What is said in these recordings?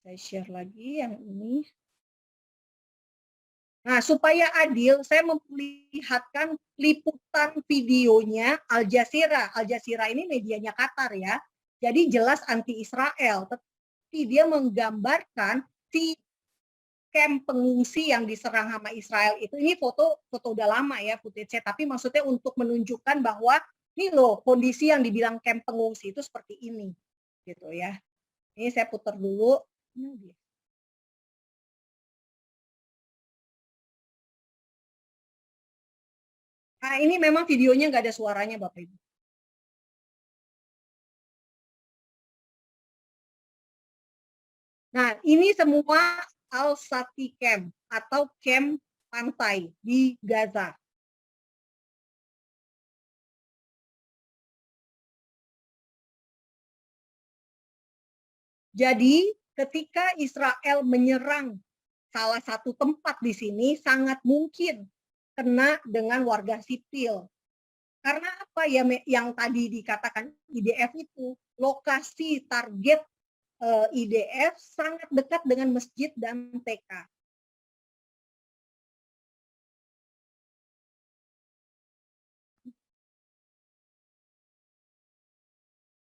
Saya share lagi yang ini. Nah, supaya adil, saya memperlihatkan liputan videonya Al Jazeera. Al Jazeera ini medianya Qatar ya. Jadi jelas anti Israel, tapi dia menggambarkan si kamp pengungsi yang diserang sama Israel itu. Ini foto udah lama ya footage-nya, tapi maksudnya untuk menunjukkan bahwa ini loh kondisi yang dibilang kamp pengungsi itu seperti ini gitu ya. Ini saya putar dulu. Nah, ini memang videonya nggak ada suaranya Bapak Ibu. Nah, ini semua Al-Sati Camp atau camp pantai di Gaza. Jadi, ketika Israel menyerang salah satu tempat di sini, sangat mungkin kena dengan warga sipil. Karena apa ya yang tadi dikatakan IDF itu, lokasi target IDF sangat dekat dengan masjid dan TK.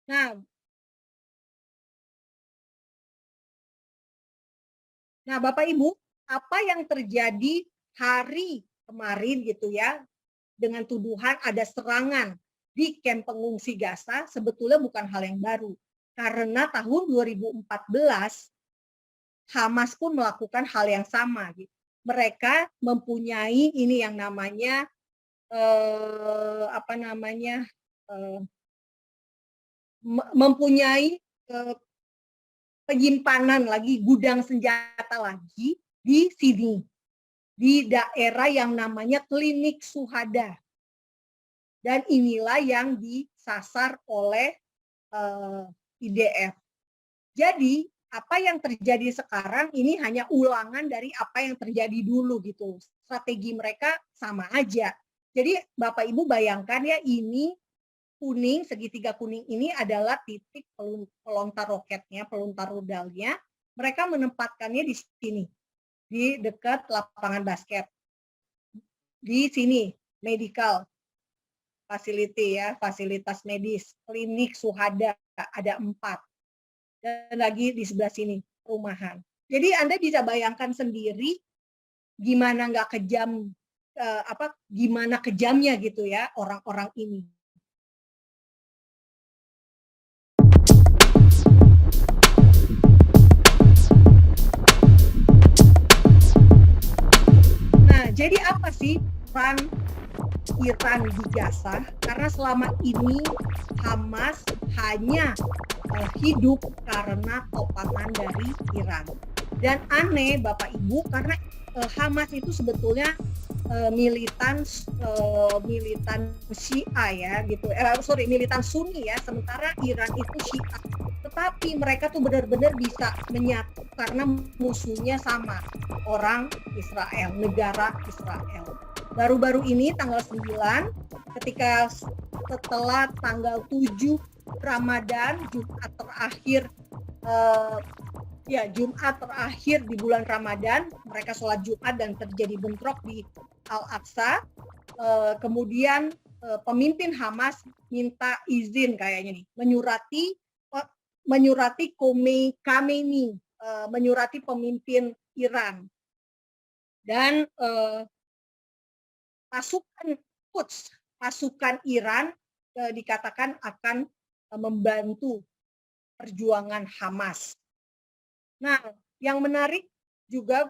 Nah, Bapak Ibu, apa yang terjadi hari kemarin gitu ya, dengan tuduhan ada serangan di kamp pengungsi Gaza sebetulnya bukan hal yang baru. Karena tahun 2014 Hamas pun melakukan hal yang sama. Gitu. Mereka mempunyai ini yang namanya mempunyai penyimpanan lagi gudang senjata lagi di sini di daerah yang namanya Klinik Suhada. Dan inilah yang disasar oleh IDF. Jadi, apa yang terjadi sekarang ini hanya ulangan dari apa yang terjadi dulu gitu. Strategi mereka sama aja. Jadi, Bapak Ibu bayangkan ya, ini kuning, segitiga kuning ini adalah titik pelontar roketnya, pelontar rudalnya. Mereka menempatkannya di sini, di dekat lapangan basket. Di sini, medical facility ya, fasilitas medis, klinik Suhada ada 4. Dan lagi di sebelah sini, perumahan. Jadi Anda bisa bayangkan sendiri gimana nggak kejam, gimana kejamnya gitu ya orang-orang ini. Nah, jadi apa sih peran Iran di Gaza? Karena selama ini Hamas hanya hidup karena topangan dari Iran. Dan aneh Bapak Ibu, karena Hamas itu sebetulnya militan Syiah ya gitu. Militan Sunni ya, sementara Iran itu Syiah. Tetapi mereka tuh benar-benar bisa menyatu karena musuhnya sama, orang Israel, negara Israel. Baru-baru ini tanggal 9 ketika setelah tanggal 7 Ramadan, Jumat terakhir Jumat terakhir di bulan Ramadan, mereka sholat Jumat dan terjadi bentrok di Al-Aqsa. Kemudian pemimpin Hamas minta izin kayaknya nih, menyurati Khamenei, menyurati pemimpin Iran. Dan pasukan Iran dikatakan akan membantu perjuangan Hamas. Nah, yang menarik juga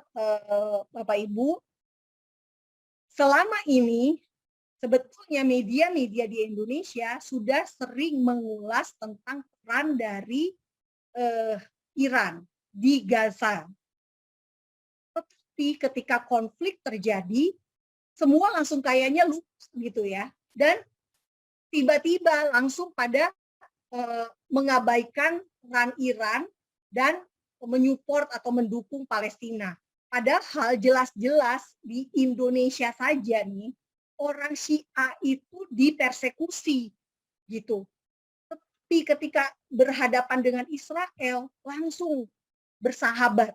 Bapak Ibu, selama ini sebetulnya media-media di Indonesia sudah sering mengulas tentang peran dari Iran di Gaza. Tetapi ketika konflik terjadi, semua langsung kayaknya lupa gitu ya. Dan tiba-tiba langsung pada mengabaikan peran Iran dan menyupport atau mendukung Palestina. Padahal jelas-jelas di Indonesia saja nih, orang Syiah itu dipersekusi gitu. Tapi ketika berhadapan dengan Israel, langsung bersahabat,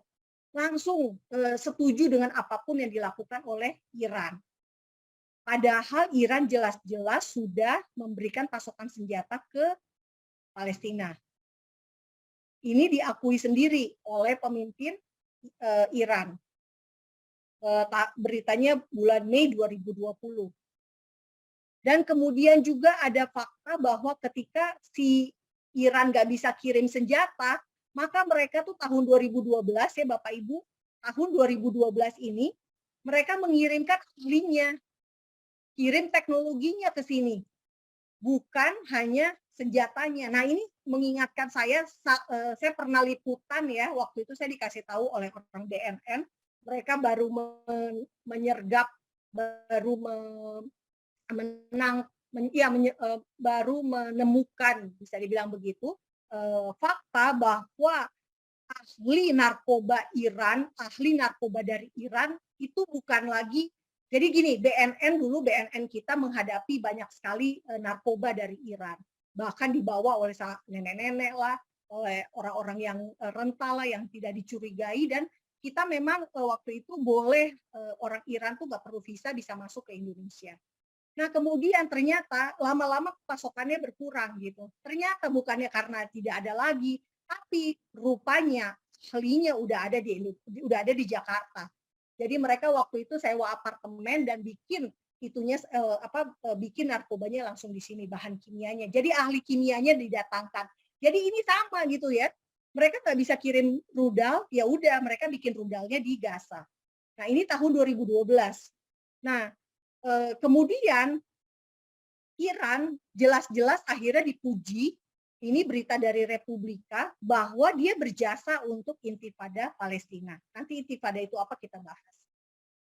langsung setuju dengan apapun yang dilakukan oleh Iran. Padahal Iran jelas-jelas sudah memberikan pasokan senjata ke Palestina. Ini diakui sendiri oleh pemimpin Iran. Beritanya bulan Mei 2020. Dan kemudian juga ada fakta bahwa ketika si Iran nggak bisa kirim senjata, maka mereka tuh tahun 2012 ya Bapak Ibu, tahun 2012 ini mereka mengirimkan ahlinya, kirim teknologinya ke sini, bukan hanya senjatanya. Nah ini mengingatkan saya pernah liputan ya, waktu itu saya dikasih tahu oleh orang BNN, mereka baru menyergap, baru baru menemukan, bisa dibilang begitu, fakta bahwa ahli narkoba Iran, ahli narkoba dari Iran itu bukan lagi, jadi gini, BNN kita menghadapi banyak sekali narkoba dari Iran, bahkan dibawa oleh nenek-nenek lah, oleh orang-orang yang rental lah, yang tidak dicurigai, dan kita memang waktu itu boleh orang Iran tuh nggak perlu visa bisa masuk ke Indonesia. Nah kemudian ternyata lama-lama pasokannya berkurang gitu. Ternyata bukannya karena tidak ada lagi, tapi rupanya ahlinya udah ada di Jakarta. Jadi mereka waktu itu sewa apartemen dan bikin bikin narkobanya langsung di sini, bahan kimianya. Jadi ahli kimianya didatangkan. Jadi ini sama gitu ya. Mereka nggak bisa kirim rudal, ya udah mereka bikin rudalnya di Gaza. Nah ini tahun 2012. Nah kemudian Iran jelas-jelas akhirnya dipuji, ini berita dari Republika, bahwa dia berjasa untuk intifada Palestina. Nanti intifada itu apa kita bahas.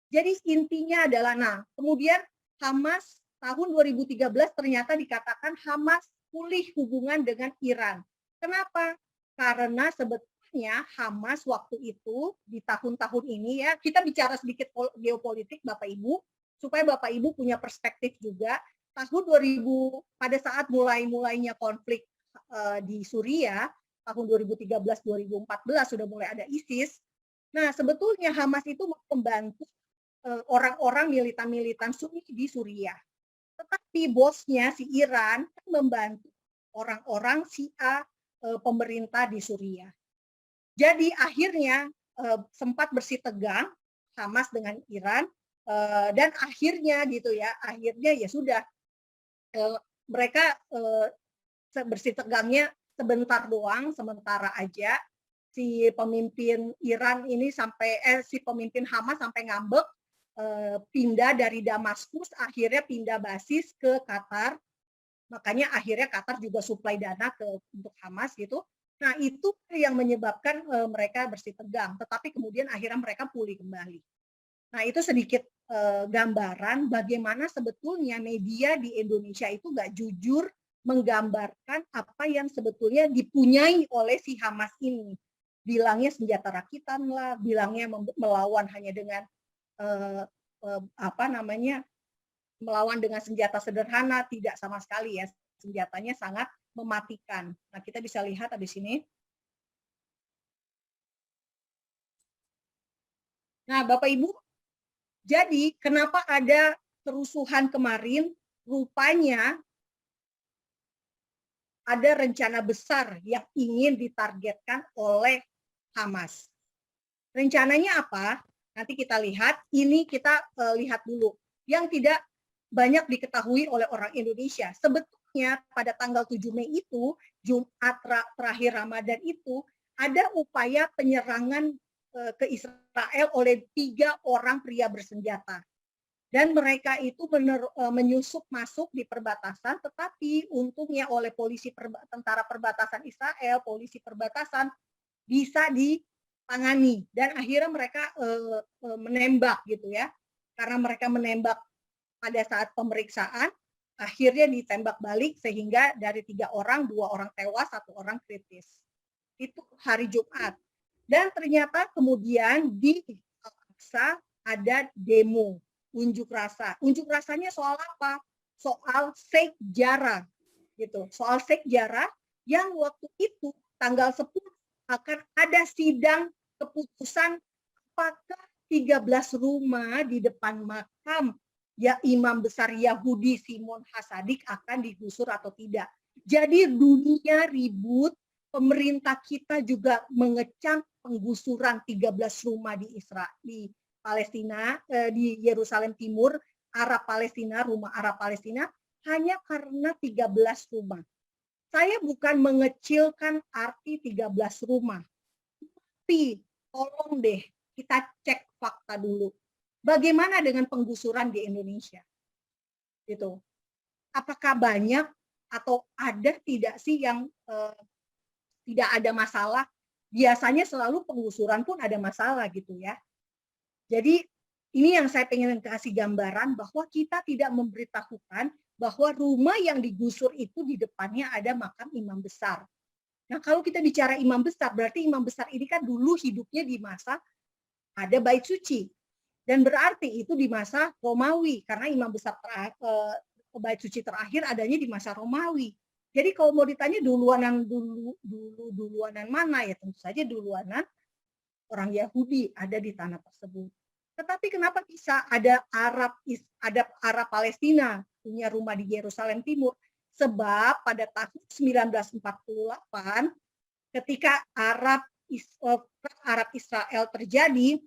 Jadi intinya adalah, nah kemudian Hamas tahun 2013 ternyata dikatakan Hamas pulih hubungan dengan Iran. Kenapa? Karena sebetulnya Hamas waktu itu di tahun-tahun ini ya, kita bicara sedikit geopolitik Bapak Ibu, supaya Bapak Ibu punya perspektif juga. Tahun 2000 pada saat mulainya konflik di Suriah, tahun 2013-2014 sudah mulai ada ISIS. Nah, sebetulnya Hamas itu membantu orang-orang militan-militan Sunni di Suriah. Tetapi bosnya si Iran membantu orang-orang Syiah pemerintah di Suriah. Jadi akhirnya sempat bersitegang Hamas dengan Iran, dan akhirnya gitu ya, akhirnya ya sudah mereka bersitegannya sebentar doang, sementara aja. Si pemimpin Iran ini si pemimpin Hamas sampai ngambek, pindah dari Damaskus, akhirnya pindah basis ke Qatar. Makanya akhirnya Qatar juga suplai dana untuk Hamas gitu. Nah itu yang menyebabkan mereka bersitegang, tetapi kemudian akhirnya mereka pulih kembali. Nah itu sedikit gambaran bagaimana sebetulnya media di Indonesia itu nggak jujur menggambarkan apa yang sebetulnya dipunyai oleh si Hamas ini. Bilangnya senjata rakitan lah, bilangnya melawan hanya dengan melawan dengan senjata sederhana, tidak sama sekali ya, senjatanya sangat mematikan. Nah kita bisa lihat di sini. Nah Bapak Ibu, jadi kenapa ada kerusuhan kemarin? Rupanya ada rencana besar yang ingin ditargetkan oleh Hamas. Rencananya apa? Nanti kita lihat. Ini kita lihat dulu. Yang tidak banyak diketahui oleh orang Indonesia. Sebetulnya pada tanggal 7 Mei itu, Jumat terakhir Ramadan itu, ada upaya penyerangan ke Israel oleh 3 orang pria bersenjata. Dan mereka itu menyusup masuk di perbatasan, tetapi untungnya oleh tentara perbatasan Israel, polisi perbatasan bisa ditangani, dan akhirnya mereka menembak gitu ya. Karena mereka menembak pada saat pemeriksaan, akhirnya ditembak balik sehingga dari 3 orang, 2 orang tewas, 1 orang kritis. Itu hari Jumat. Dan ternyata kemudian di Al-Aqsa ada demo, unjuk rasa. Unjuk rasanya soal apa? Soal sejarah gitu. Soal sejarah yang waktu itu tanggal 10 akan ada sidang keputusan apakah 13 rumah di depan makam ya Imam besar Yahudi Simon Hasadik akan digusur atau tidak. Jadi dunia ribut, pemerintah kita juga mengecam penggusuran 13 rumah di Israel, di Palestina, di Yerusalem Timur, Arab Palestina, rumah Arab Palestina, hanya karena 13 rumah. Saya bukan mengecilkan arti 13 rumah, tapi tolong deh kita cek fakta dulu. Bagaimana dengan penggusuran di Indonesia? Gitu. Apakah banyak atau ada tidak sih yang tidak ada masalah? Biasanya selalu penggusuran pun ada masalah gitu ya. Jadi ini yang saya pengen kasih gambaran bahwa kita tidak memberitahukan bahwa rumah yang digusur itu di depannya ada makam imam besar. Nah, kalau kita bicara imam besar, berarti imam besar ini kan dulu hidupnya di masa ada bait suci. Dan berarti itu di masa Romawi, karena imam besar bait suci terakhir adanya di masa Romawi. Jadi kalau mau ditanya duluanan mana, ya tentu saja duluanan orang Yahudi ada di tanah tersebut. Tetapi kenapa bisa ada Arab Palestina punya rumah di Yerusalem Timur? Sebab pada tahun 1948 ketika Arab Israel terjadi,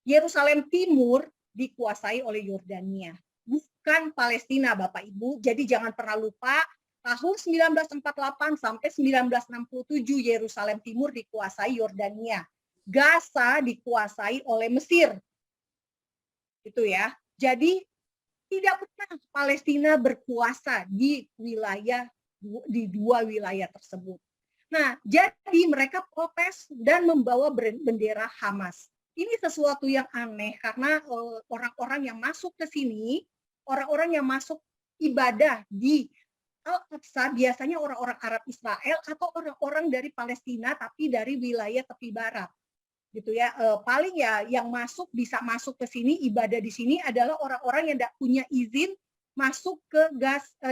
Yerusalem Timur dikuasai oleh Yordania, bukan Palestina, Bapak Ibu. Jadi jangan pernah lupa, tahun 1948 sampai 1967 Yerusalem Timur dikuasai Yordania. Gaza dikuasai oleh Mesir. Itu ya. Jadi tidak pernah Palestina berkuasa di dua wilayah tersebut. Nah, jadi mereka protes dan membawa bendera Hamas. Ini sesuatu yang aneh karena orang-orang yang masuk ke sini, orang-orang yang masuk ibadah di Al-Aqsa biasanya orang-orang Arab Israel atau orang-orang dari Palestina tapi dari wilayah tepi barat. Gitu ya, paling ya yang bisa masuk ke sini ibadah di sini adalah orang-orang yang tidak punya izin masuk ke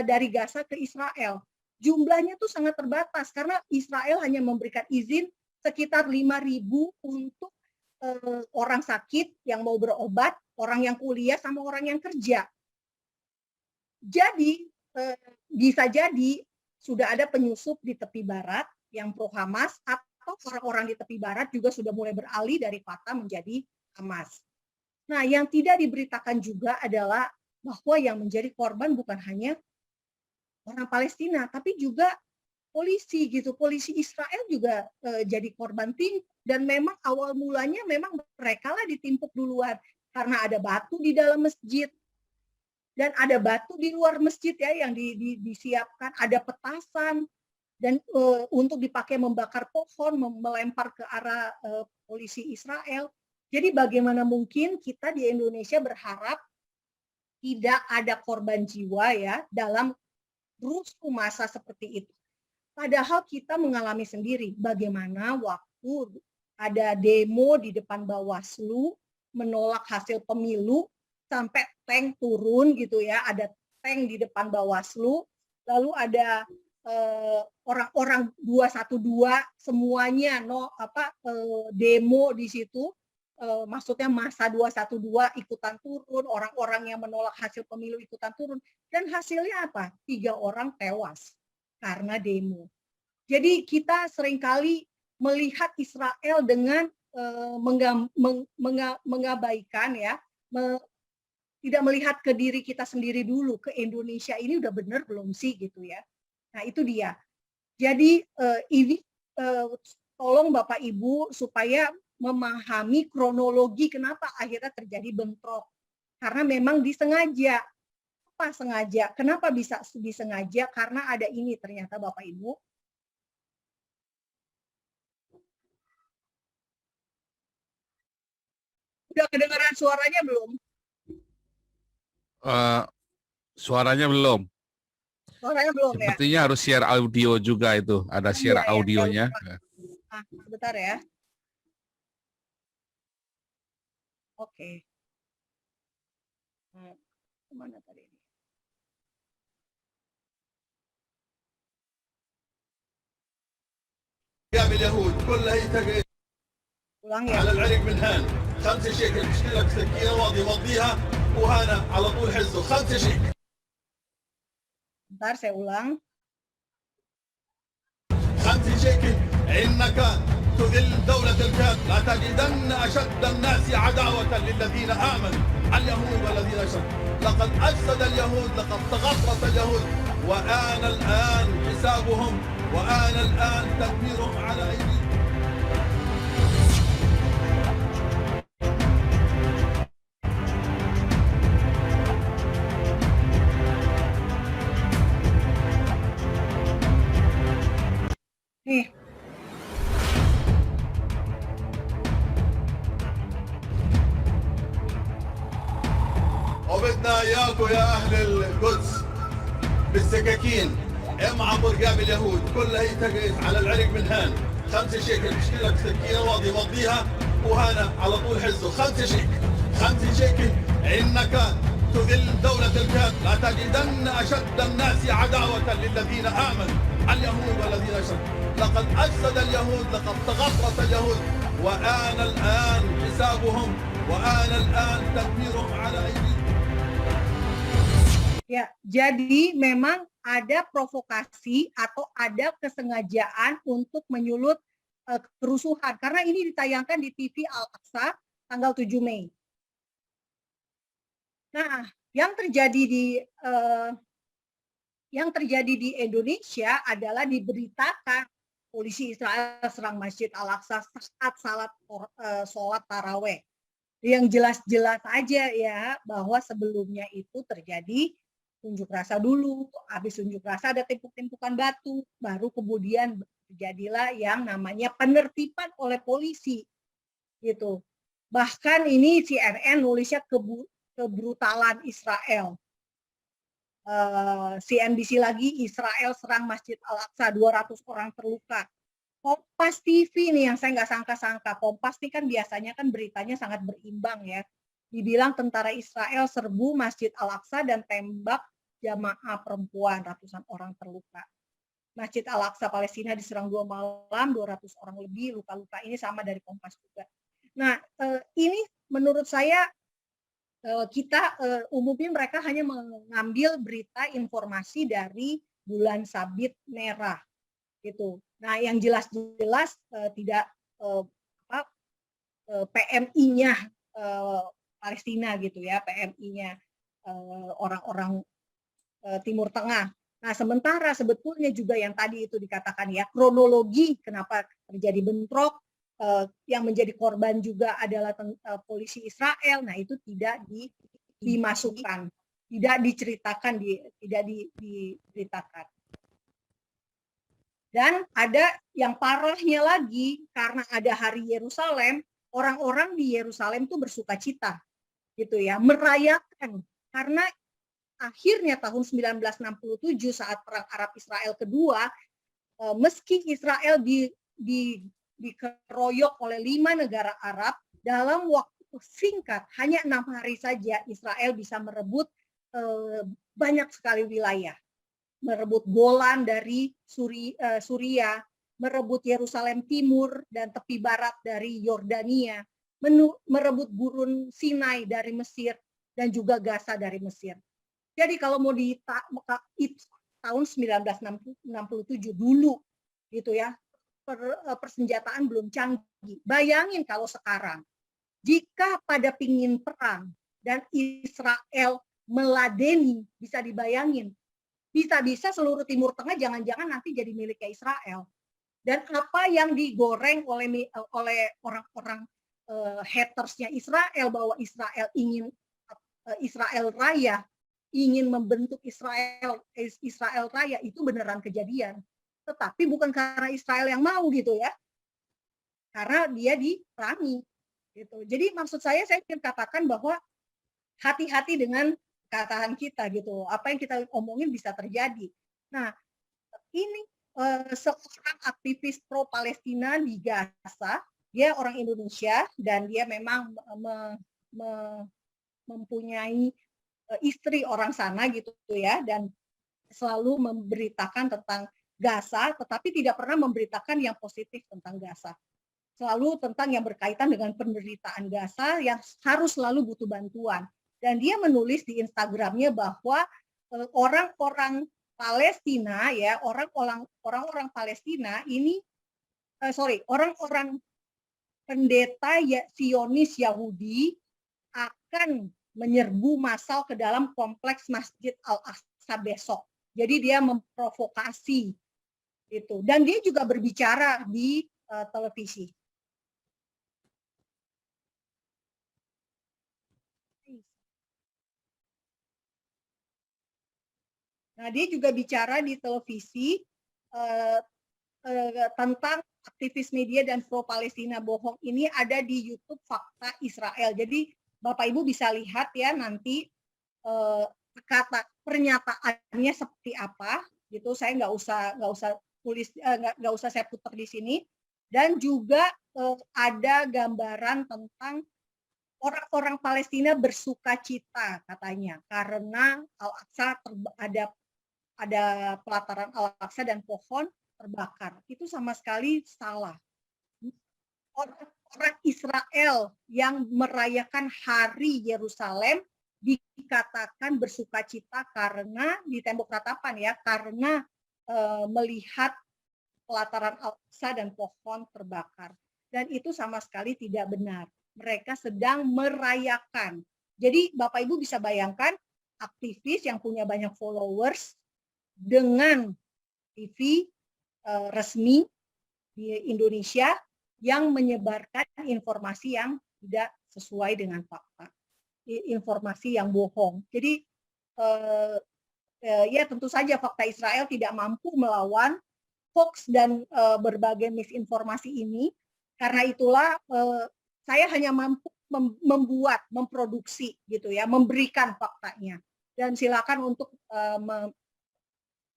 dari Gaza ke Israel. Jumlahnya tuh sangat terbatas karena Israel hanya memberikan izin sekitar 5.000 untuk orang sakit yang mau berobat, orang yang kuliah sama orang yang kerja. Jadi bisa jadi sudah ada penyusup di tepi barat yang pro Hamas atau orang-orang di tepi barat juga sudah mulai beralih dari Fatah menjadi Hamas. Nah, yang tidak diberitakan juga adalah bahwa yang menjadi korban bukan hanya orang Palestina, tapi juga polisi gitu. Polisi Israel juga jadi korban tim dan memang awal mulanya memang mereka lah ditimpuk duluan karena ada batu di dalam masjid dan ada batu di luar masjid ya yang disiapkan, ada petasan. Dan untuk dipakai membakar pohon, melempar ke arah polisi Israel. Jadi bagaimana mungkin kita di Indonesia berharap tidak ada korban jiwa ya dalam rusuh massa seperti itu. Padahal kita mengalami sendiri bagaimana waktu ada demo di depan Bawaslu menolak hasil pemilu sampai tank turun gitu ya, ada tank di depan Bawaslu, lalu ada orang-orang 212 semuanya demo di situ, maksudnya masa 212 ikutan turun, orang-orang yang menolak hasil pemilu ikutan turun, dan hasilnya apa? 3 orang tewas karena demo. Jadi kita seringkali melihat Israel dengan mengabaikan ya, tidak melihat ke diri kita sendiri dulu, ke Indonesia ini udah benar belum sih gitu ya. Nah, itu dia. Jadi ini tolong Bapak Ibu supaya memahami kronologi kenapa akhirnya terjadi bentrok. Karena memang disengaja. Apa sengaja? Kenapa bisa disengaja? Karena ada ini ternyata Bapak Ibu. Udah kedengaran suaranya belum? Suaranya belum. Suaranya belum ya? Sepertinya harus share audio juga itu. Ada share Iya, audionya. Bentar ya. Oke. Kemana tadi? اليهود كلها يتقي Ulang ya. على العرق من هان 5 شيكل بيشتري لك سكينه واضي يمضيها وهنا على طول حزه 5 شيكل. Bentar saya ulang. 5 شيكل إنك تذل دولة الكاد لا تجدن أشد الناس عداوة للذين آمنوا اليهود والذين أشركوا لقد أفسد اليهود لقد تغطرس اليهود وآن الآن حسابهم وآن الآن تدميرهم على أيديهم. Nih, وبدنا إياكم يا أهل القدس بالسكاكين امعى برقاب اليهود كلها يتقيس على العرق من هان 5 شيكل بيشتري لك سكينه واضي يمضيها وهنا على طول حزه 5 شيكل 5 شيكل انك تذل دولة الكاد لا تجدن اشد الناس عداوة للذين امنوا اليهود والذين اشركوا لقد افسد اليهود لقد تغطرس اليهود وآن الآن حسابهم وآن الآن تدميرهم على أيديهم. ya, jadi memang ada provokasi atau ada kesengajaan untuk menyulut kerusuhan karena ini ditayangkan di TV Al-Aqsa tanggal 7 Mei. Nah, yang terjadi di Indonesia adalah diberitakan polisi Israel serang Masjid Al-Aqsa saat sholat taraweh. Yang jelas-jelas aja ya bahwa sebelumnya itu terjadi unjuk rasa dulu, habis unjuk rasa ada timpuk-timpukan batu, baru kemudian terjadilah yang namanya penertiban oleh polisi, gitu. Bahkan ini CNN nulisnya kebrutalan Israel. CNBC lagi, Israel serang Masjid Al-Aqsa, 200 orang terluka. Kompas TV nih yang saya nggak sangka-sangka, Kompas ini kan biasanya kan beritanya sangat berimbang ya. Dibilang tentara Israel serbu Masjid Al-Aqsa dan tembak jamaah perempuan, ratusan orang terluka. Masjid Al-Aqsa Palestina diserang 2 malam, 200 orang lebih luka-luka. Ini sama dari Kompas juga. Nah, ini menurut saya kita umumnya mereka hanya mengambil berita informasi dari bulan sabit merah gitu. Nah, yang jelas-jelas tidak PMI-nya Palestina gitu ya, PMI-nya orang-orang Timur Tengah. Nah, sementara sebetulnya juga yang tadi itu dikatakan ya, kronologi kenapa terjadi bentrok, yang menjadi korban juga adalah polisi Israel. Nah, itu tidak dimasukkan, tidak diceritakan, tidak diberitakan. Dan ada yang parahnya lagi, karena ada Hari Yerusalem, orang-orang di Yerusalem itu bersukacita, gitu ya, merayakan. Karena akhirnya tahun 1967 saat Perang Arab Israel kedua, meski Israel dikeroyok oleh 5 negara Arab, dalam waktu singkat, hanya 6 hari saja Israel bisa merebut banyak sekali wilayah. Merebut Golan dari Suria, merebut Yerusalem Timur dan tepi barat dari Yordania, merebut Gurun Sinai dari Mesir, dan juga Gaza dari Mesir. Jadi kalau mau di tahun 1967 dulu, gitu ya, persenjataan belum canggih. Bayangin kalau sekarang, jika pada pingin perang dan Israel meladeni, bisa dibayangin, bisa-bisa seluruh Timur Tengah jangan-jangan nanti jadi miliknya Israel. Dan apa yang digoreng oleh orang-orang hatersnya Israel bahwa Israel ingin Israel Raya, ingin membentuk Israel Raya, itu beneran kejadian. Tetapi bukan karena Israel yang mau gitu ya, karena dia diperangi gitu. Jadi maksud saya ingin katakan bahwa hati-hati dengan katakan kita gitu, apa yang kita omongin bisa terjadi. Nah, ini seorang aktivis pro Palestina di Gaza, dia orang Indonesia dan dia memang mempunyai istri orang sana gitu ya, dan selalu memberitakan tentang Gaza, tetapi tidak pernah memberitakan yang positif tentang Gaza. Selalu tentang yang berkaitan dengan penderitaan Gaza yang harus selalu butuh bantuan. Dan dia menulis di Instagramnya bahwa orang-orang Palestina ya, orang-orang Palestina ini orang-orang pendeta Zionis Yahudi akan menyerbu massal ke dalam kompleks Masjid Al-Aqsa besok. Jadi dia memprovokasi itu. Dan dia juga berbicara di televisi. Nah, dia juga bicara di televisi tentang aktivis media dan pro Palestina bohong ini ada di YouTube Fakta Israel. Jadi Bapak Ibu bisa lihat ya nanti kata pernyataannya seperti apa gitu. Saya nggak usah tulis, nggak usah saya putar di sini. Dan juga ada gambaran tentang orang-orang Palestina bersuka cita katanya karena Al-Aqsa ada pelataran Al-Aqsa dan pohon terbakar. Itu sama sekali salah. Orang Israel yang merayakan Hari Yerusalem dikatakan bersuka cita karena di tembok ratapan ya, karena melihat pelataran Al-Aqsa dan pohon terbakar. Dan itu sama sekali tidak benar. Mereka sedang merayakan. Jadi Bapak Ibu bisa bayangkan aktivis yang punya banyak followers dengan TV resmi di Indonesia yang menyebarkan informasi yang tidak sesuai dengan fakta, informasi yang bohong. Jadi ya tentu saja fakta Israel tidak mampu melawan hoax dan berbagai misinformasi ini. Karena itulah saya hanya mampu memproduksi gitu ya, memberikan faktanya. Dan silakan untuk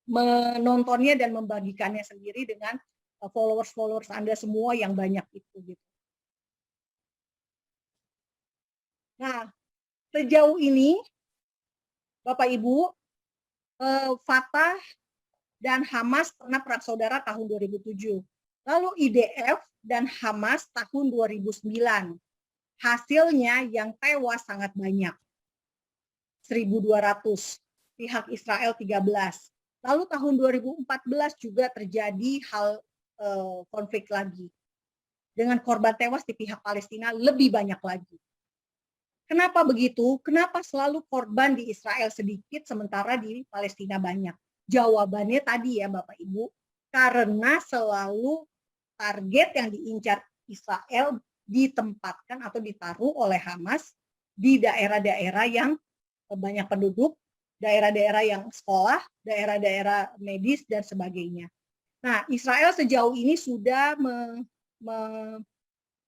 menontonnya dan membagikannya sendiri dengan followers Anda semua yang banyak itu gitu. Nah, sejauh ini Bapak Ibu, Fatah dan Hamas pernah perang saudara tahun 2007. Lalu IDF dan Hamas tahun 2009. Hasilnya yang tewas sangat banyak. 1.200, pihak Israel 13. Lalu tahun 2014 juga terjadi hal konflik lagi. Dengan korban tewas di pihak Palestina lebih banyak lagi. Kenapa begitu? Kenapa selalu korban di Israel sedikit sementara di Palestina banyak? Jawabannya tadi ya Bapak Ibu, karena selalu target yang diincar Israel ditempatkan atau ditaruh oleh Hamas di daerah-daerah yang banyak penduduk, daerah-daerah yang sekolah, daerah-daerah medis, dan sebagainya. Nah, Israel sejauh ini sudah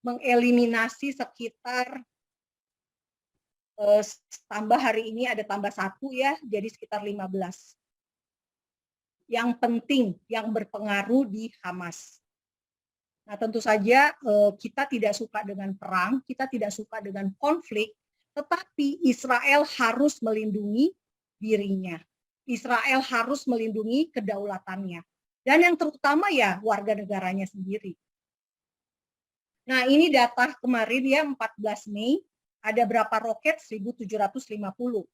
mengeliminasi sekitar tambah hari ini ada tambah 1 ya, jadi sekitar 15. Yang penting, yang berpengaruh di Hamas. Nah, tentu saja kita tidak suka dengan perang, kita tidak suka dengan konflik, tetapi Israel harus melindungi dirinya. Israel harus melindungi kedaulatannya. Dan yang terutama ya warga negaranya sendiri. Nah, ini data kemarin ya 14 Mei, ada berapa roket? 1.750.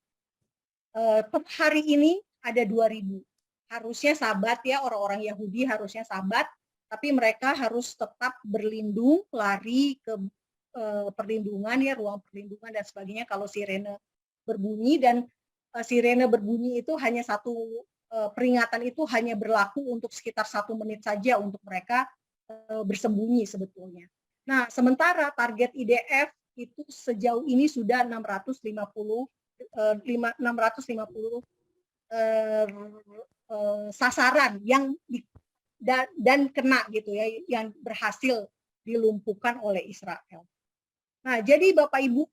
Per hari ini ada 2.000. Harusnya sabat ya, orang-orang Yahudi harusnya sabat, tapi mereka harus tetap berlindung, lari ke perlindungan ya, ruang perlindungan dan sebagainya kalau sirene berbunyi. Dan sirene berbunyi itu hanya satu peringatan itu hanya berlaku untuk sekitar 1 menit saja untuk mereka bersembunyi sebetulnya. Nah, sementara target IDF itu sejauh ini sudah 650 sasaran yang dan kena gitu ya, yang berhasil dilumpuhkan oleh Israel. Nah, jadi Bapak Ibu,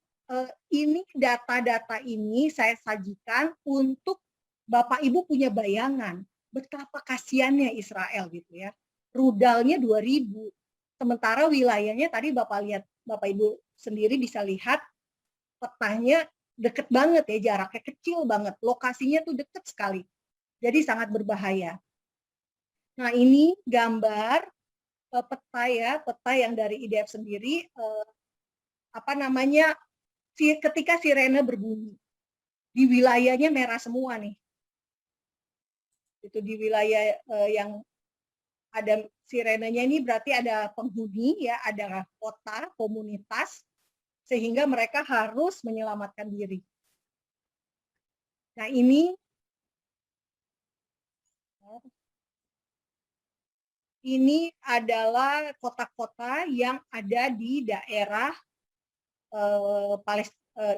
ini data-data ini saya sajikan untuk Bapak Ibu punya bayangan betapa kasihannya Israel gitu ya. Rudalnya 2.000, sementara wilayahnya tadi Bapak Ibu sendiri bisa lihat petanya deket banget ya, jaraknya kecil banget, lokasinya tuh deket sekali. Jadi sangat berbahaya. Nah, ini gambar peta ya, peta yang dari IDF sendiri, ketika sirene berbunyi. Di wilayahnya merah semua nih. Itu di wilayah yang ada sirenenya ini berarti ada penghuni ya, ada kota, komunitas, sehingga mereka harus menyelamatkan diri. Nah, ini adalah kota-kota yang ada di daerah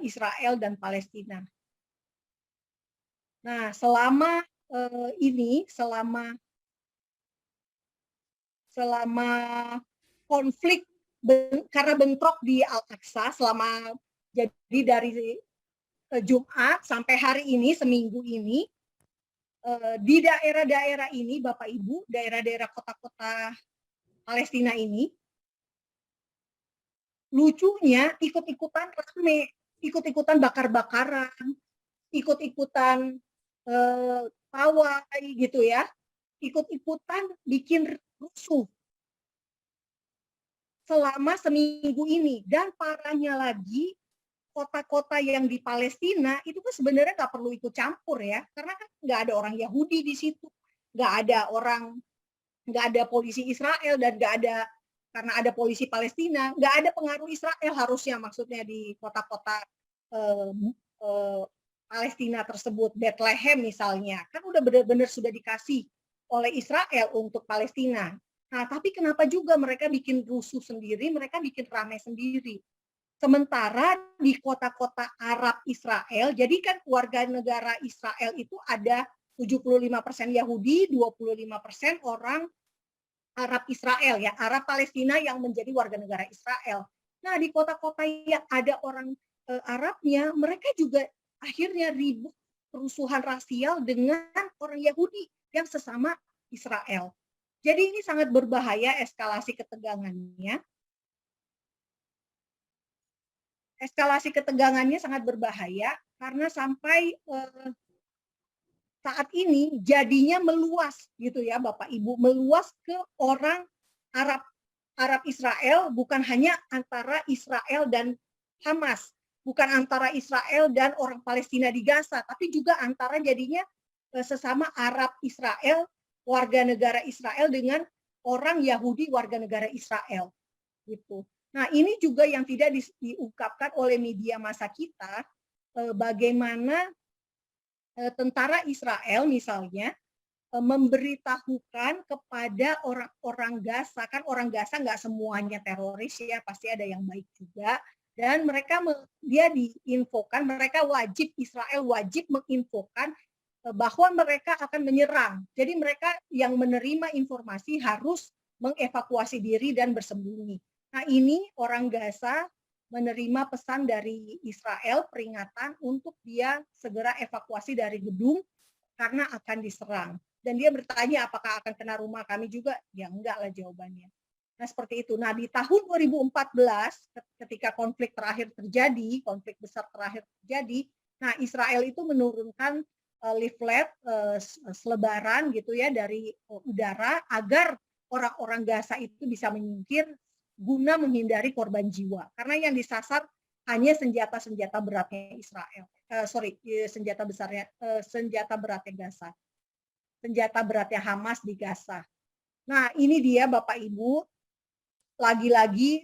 Israel dan Palestina. Nah, selama konflik karena bentrok di Al-Aqsa jadi dari Jumat sampai hari ini, seminggu ini, di daerah-daerah ini, Bapak Ibu, daerah-daerah kota-kota Palestina ini, lucunya ikut-ikutan rame, ikut-ikutan bakar-bakaran, ikut-ikutan pawai gitu ya, ikut-ikutan bikin rusuh selama seminggu ini. Dan parahnya lagi, kota-kota yang di Palestina itu kan sebenarnya nggak perlu ikut campur ya, karena kan nggak ada orang Yahudi di situ, nggak ada polisi Israel, dan nggak ada, karena ada polisi Palestina, nggak ada pengaruh Israel harusnya, maksudnya di kota-kota Palestina tersebut. Bethlehem misalnya, kan udah benar-benar sudah dikasih oleh Israel untuk Palestina. Nah, tapi kenapa juga mereka bikin rusuh sendiri, mereka bikin ramai sendiri. Sementara di kota-kota Arab Israel, jadi kan warga negara Israel itu ada 75% Yahudi, 25% orang Arab Israel ya, Arab Palestina yang menjadi warga negara Israel. Nah, di kota-kota yang ada orang Arabnya, mereka juga akhirnya ribut, kerusuhan rasial dengan orang Yahudi yang sesama Israel. Jadi ini sangat berbahaya eskalasi ketegangannya. Eskalasi ketegangannya sangat berbahaya karena sampai saat ini jadinya meluas gitu ya Bapak Ibu, meluas ke orang Arab Israel, bukan hanya antara Israel dan Hamas, bukan antara Israel dan orang Palestina di Gaza, tapi juga antara jadinya sesama Arab Israel, warga negara Israel, dengan orang Yahudi warga negara Israel gitu. Nah, ini juga yang tidak diungkapkan oleh media massa kita, bagaimana tentara Israel misalnya memberitahukan kepada orang-orang Gaza, kan orang Gaza nggak semuanya teroris ya, pasti ada yang baik juga, dan dia diinfokan, Israel wajib menginfokan bahwa mereka akan menyerang. Jadi mereka yang menerima informasi harus mengevakuasi diri dan bersembunyi. Nah, ini orang Gaza menerima pesan dari Israel, peringatan untuk dia segera evakuasi dari gedung karena akan diserang. Dan dia bertanya apakah akan kena rumah kami juga? Ya enggak lah jawabannya. Nah, seperti itu. Nah, di tahun 2014 ketika konflik besar terakhir terjadi, nah Israel itu menurunkan leaflet selebaran gitu ya dari udara agar orang-orang Gaza itu bisa menyingkir guna menghindari korban jiwa, karena yang disasar hanya senjata beratnya Israel. Senjata beratnya Gaza, senjata beratnya Hamas di Gaza. Nah, ini dia Bapak Ibu, lagi-lagi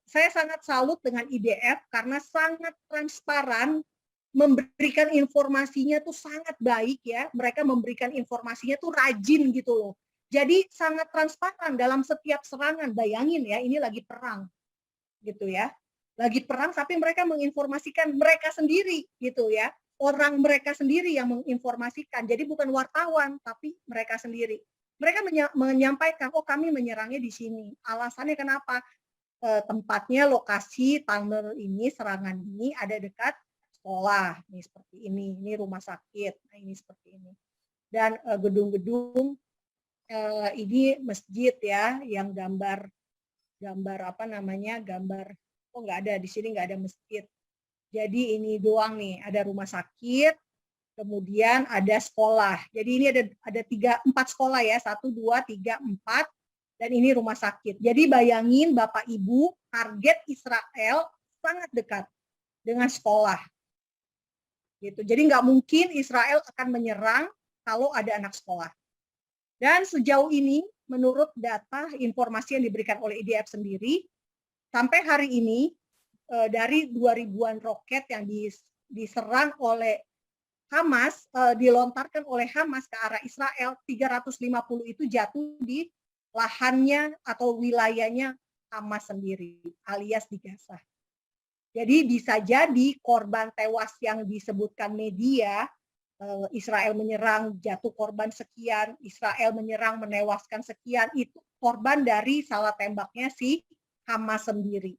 saya sangat salut dengan IDF karena sangat transparan, memberikan informasinya tuh sangat baik ya. Mereka memberikan informasinya tuh rajin gitu loh. Jadi sangat transparan dalam setiap serangan. Bayangin ya, ini lagi perang gitu ya. Lagi perang tapi mereka menginformasikan mereka sendiri gitu ya. Orang mereka sendiri yang menginformasikan. Jadi bukan wartawan tapi mereka sendiri. Mereka menyampaikan, oh kami menyerangnya di sini. Alasannya kenapa? Tempatnya, lokasi tunnel ini, serangan ini ada dekat sekolah, ini seperti ini rumah sakit, nah ini seperti ini. Dan gedung-gedung, ini masjid ya, yang gambar nggak ada di sini, nggak ada masjid. Jadi ini doang nih, ada rumah sakit, kemudian ada sekolah. Jadi ini ada 4 sekolah ya, 1, 2, 3, 4, dan ini rumah sakit. Jadi bayangin Bapak Ibu, target Israel sangat dekat dengan sekolah. Gitu. Jadi nggak mungkin Israel akan menyerang kalau ada anak sekolah. Dan sejauh ini, menurut data informasi yang diberikan oleh IDF sendiri, sampai hari ini dari 2.000-an roket yang diserang oleh Hamas, dilontarkan oleh Hamas ke arah Israel, 350 itu jatuh di lahannya atau wilayahnya Hamas sendiri, alias di Gaza. Jadi bisa jadi korban tewas yang disebutkan media, Israel menyerang, jatuh korban sekian, Israel menyerang, menewaskan sekian, itu korban dari salah tembaknya si Hamas sendiri.